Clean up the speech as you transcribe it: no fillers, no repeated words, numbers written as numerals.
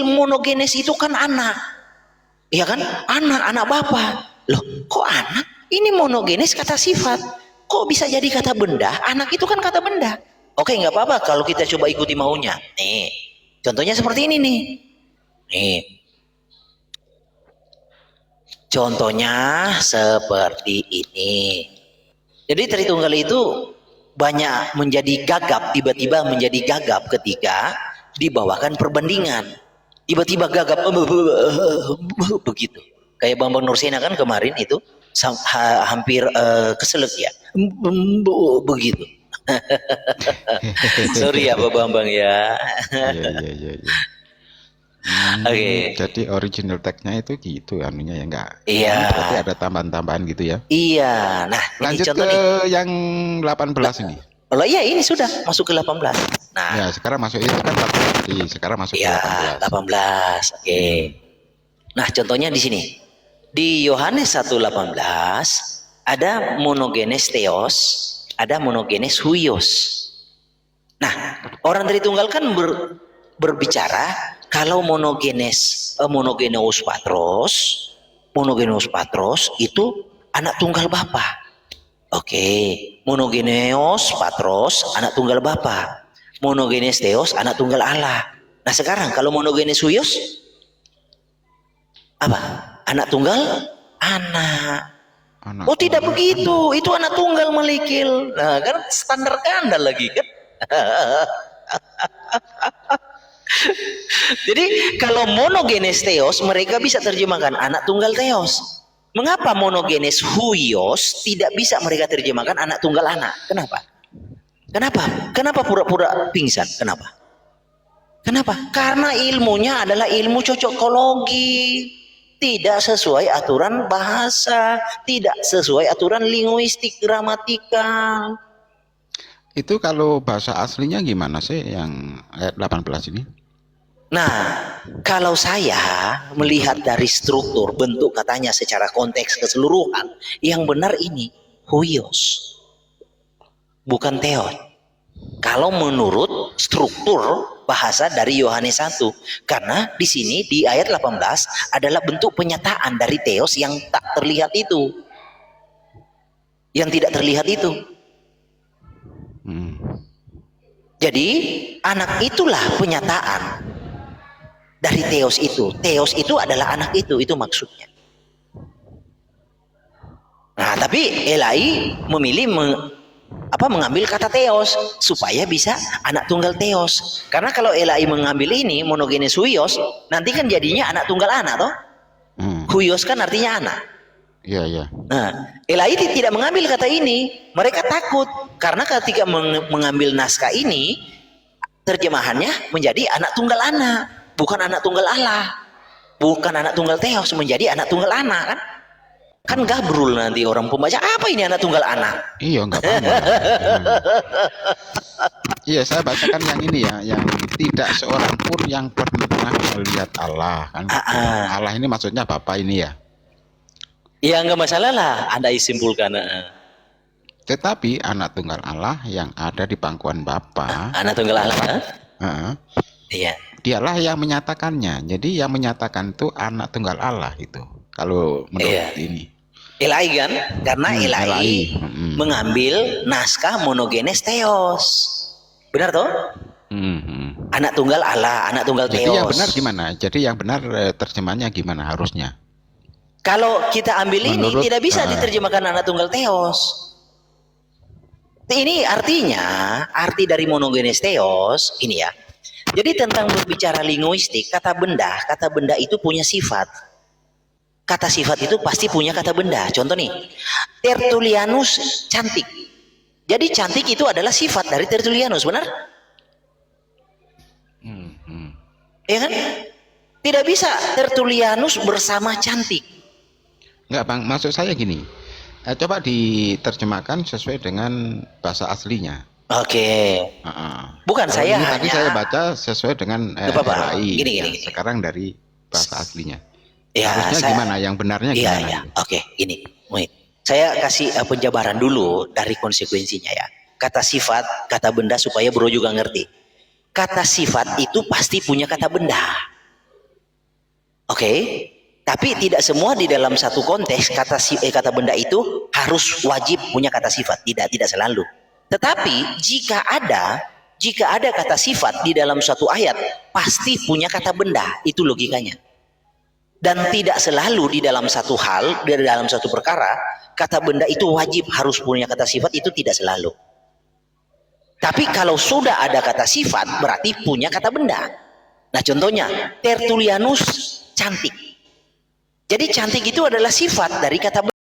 monogenes itu kan anak. Iya kan? Anak bapak. Loh, kok anak? Ini monogenes kata sifat. Kok bisa jadi kata benda? Anak itu kan kata benda. Oke, nggak apa-apa kalau kita coba ikuti maunya. Nih, contohnya seperti ini nih. Nih. Contohnya seperti ini. Jadi Tritunggal itu banyak menjadi gagap, tiba-tiba menjadi gagap ketika dibawakan perbandingan. Tiba-tiba gagap begitu. Kayak Bambang Nursena kan kemarin itu hampir keselak ya. Begitu. Sorry ya Pak Bambang ya. Iya. Oke. Jadi original text-nya itu gitu anunya ya enggak? Iya. Berarti ada tambahan-tambahan gitu ya? Iya. Nah, lanjut ini contoh ke nih. yang 18 ini. Oh iya, ini sudah masuk ke 18. Nah, ya sekarang masuk itu kan 18. Sekarang masuk ke 18. 18. Oke. Nah, contohnya di sini. Di Yohanes 1:18 ada monogenes theos, ada monogenes huios. Nah, orang Tritunggal kan berbicara kalau monogenes monogeneos patros itu anak tunggal Bapa. Oke, monogeneos patros anak tunggal Bapa. Monogenes theos anak tunggal Allah. Nah, sekarang kalau monogenes huios apa? Anak tunggal anak. Oh tidak begitu, itu anak tunggal melikil. Nah kan standar ganda lagi kan. Jadi kalau monogenes theos mereka bisa terjemahkan anak tunggal theos. Mengapa monogenes huios tidak bisa mereka terjemahkan anak tunggal anak? Kenapa? Kenapa pura-pura pingsan? Kenapa? Karena ilmunya adalah ilmu cocokologi. Tidak sesuai aturan bahasa, tidak sesuai aturan linguistik gramatikal. Itu kalau bahasa aslinya gimana sih yang ayat 18 ini? Nah, kalau saya melihat dari struktur bentuk katanya secara konteks keseluruhan, yang benar ini huios, bukan theos. Kalau menurut struktur bahasa dari Yohanes 1, karena di sini di ayat 18 adalah bentuk penyataan dari theos yang tak terlihat itu, yang tidak terlihat itu. Jadi anak itulah penyataan dari theos itu. Theos itu adalah anak itu maksudnya. Nah, tapi Elai memilih mengambil kata theos supaya bisa anak tunggal theos. Karena kalau Elai mengambil ini monogenes huios, nanti kan jadinya anak tunggal anak toh. Huios kan artinya anak. Iya. Nah, Elai tidak mengambil kata ini. Mereka takut karena ketika mengambil naskah ini terjemahannya menjadi anak tunggal anak, bukan anak tunggal Allah. Bukan anak tunggal theos, menjadi anak tunggal anak kan gabrul nanti orang pembaca, apa ini anak tunggal anak? Iya, enggak paham. Iya, saya bacakan yang ini ya, yang tidak seorang pun yang pernah melihat Allah kan. Allah ini maksudnya Bapa ini ya. Ya enggak masalah lah, Anda simpulkan. Tetapi anak tunggal Allah yang ada di pangkuan Bapa. Anak tunggal Allah. Iya. Dialah yang menyatakannya. Jadi yang menyatakan itu anak tunggal Allah itu. Kalau menurut ini. Elai kan, karena Elai mengambil naskah monogenes theos, benar toh? Anak tunggal Allah, anak tunggal theos. Jadi yang benar gimana? Jadi yang benar terjemahannya gimana harusnya? Kalau kita ambil menurut, ini tidak bisa diterjemahkan anak tunggal theos. Ini artinya, arti dari monogenes theos ini ya. Jadi tentang berbicara linguistik, kata benda itu punya sifat. Kata sifat itu pasti punya kata benda. Contoh nih, Tertullianus cantik. Jadi cantik itu adalah sifat dari Tertullianus, benar? Ya kan? Tidak bisa Tertullianus bersama cantik. Enggak Bang, maksud saya gini. Coba diterjemahkan sesuai dengan bahasa aslinya. Oke. Bukan saya hanya. Tadi saya baca sesuai dengan gini. Sekarang dari bahasa aslinya. Ya, harusnya gimana? Yang benarnya gimana? Iya. Oke, ini. Saya kasih penjabaran dulu dari konsekuensinya ya. Kata sifat, kata benda supaya bro juga ngerti. Kata sifat itu pasti punya kata benda. Oke. Tapi tidak semua di dalam satu konteks kata benda itu harus wajib punya kata sifat. Tidak selalu. Tetapi jika ada kata sifat di dalam suatu ayat, pasti punya kata benda. Itu logikanya. Dan tidak selalu di dalam satu hal, di dalam satu perkara, kata benda itu wajib harus punya kata sifat, itu tidak selalu. Tapi kalau sudah ada kata sifat, berarti punya kata benda. Nah contohnya, Tertullianus cantik. Jadi cantik itu adalah sifat dari kata benda.